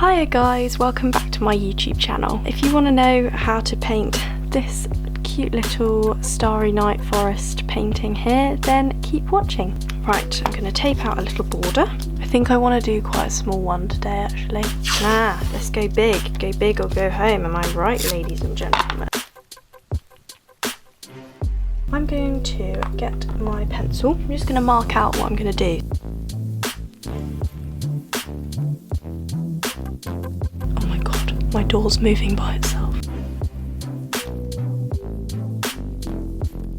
Hiya guys, welcome back to my YouTube channel. If you want to know how to paint this cute little starry night forest painting here, then keep watching. Right, I'm going to tape out a little border. I think I want to do quite a small one today actually. Let's go big. Go big or go home, am I right, ladies and gentlemen? I'm going to get my pencil. I'm just going to mark out what I'm going to do. Oh my god, my door's moving by itself.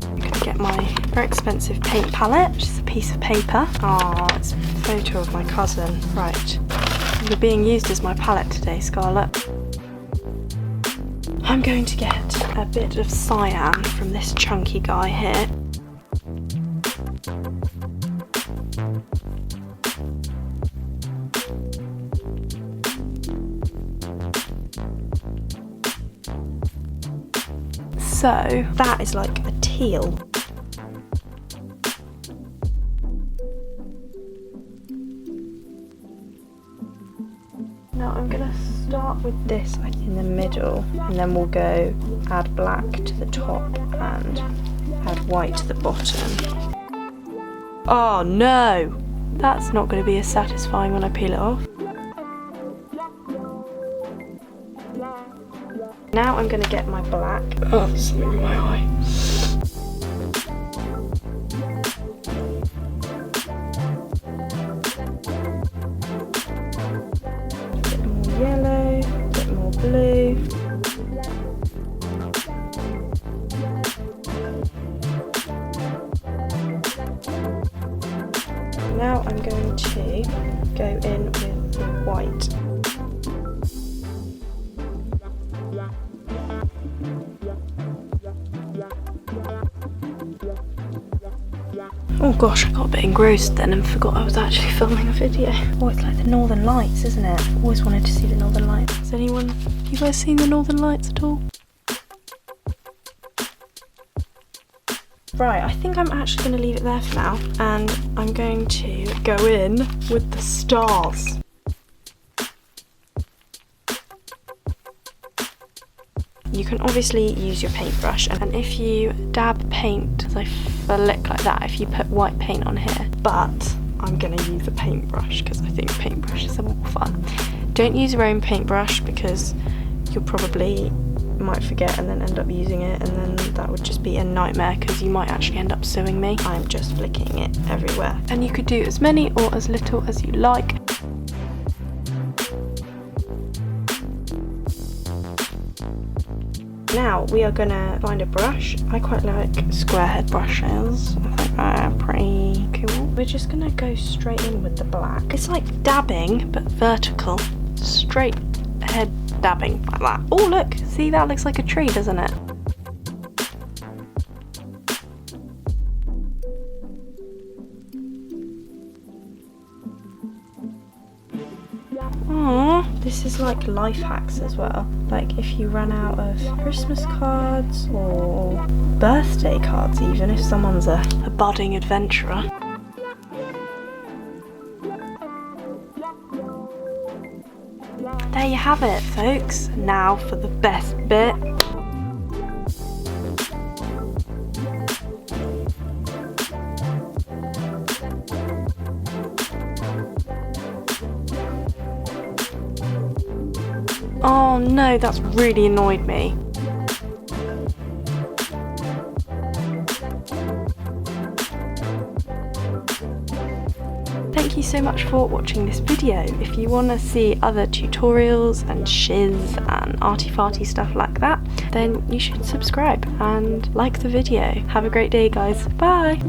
I'm going to get my very expensive paint palette, which is a piece of paper. Oh, it's a photo of my cousin. Right, you're being used as my palette today, Scarlett. I'm going to get a bit of cyan from this chunky guy here. So that is like a teal. Now I'm going to start with this in the middle, and then we'll go add black to the top and add white to the bottom. Oh no! That's not going to be as satisfying when I peel it off. Now I'm going to get my black. Oh, there's something in my eye. Yellow, a bit more blue. Now I'm going to go in with the white. Oh gosh, I got a bit engrossed then and forgot I was actually filming a video. Oh, it's like the Northern Lights, isn't it? I've always wanted to see the Northern Lights. Have you guys seen the Northern Lights at all? Right, I think I'm actually going to leave it there for now, and I'm going to go in with the stars. You can obviously use your paintbrush, and if you dab paint, so flick like that, if you put white paint on here, but I'm going to use a paintbrush because I think paintbrushes are more fun. Don't use your own paintbrush because you'll probably might forget and then end up using it, and then that would just be a nightmare because you might actually end up suing me. I'm just flicking it everywhere, and you could do as many or as little as you like. Now we are gonna find a brush. I quite like square head brushes. I think they're pretty cool. We're just gonna go straight in with the black. It's like dabbing, but vertical. Straight head dabbing like that. Oh look, see, that looks like a tree, doesn't it? This is like life hacks as well. Like if you run out of Christmas cards or birthday cards, even if someone's a budding adventurer. There you have it, folks. Now for the best bit. Oh no, that's really annoyed me. Thank you so much for watching this video. If you want to see other tutorials and shiz and arty-farty stuff like that, then you should subscribe and like the video. Have a great day, guys. Bye!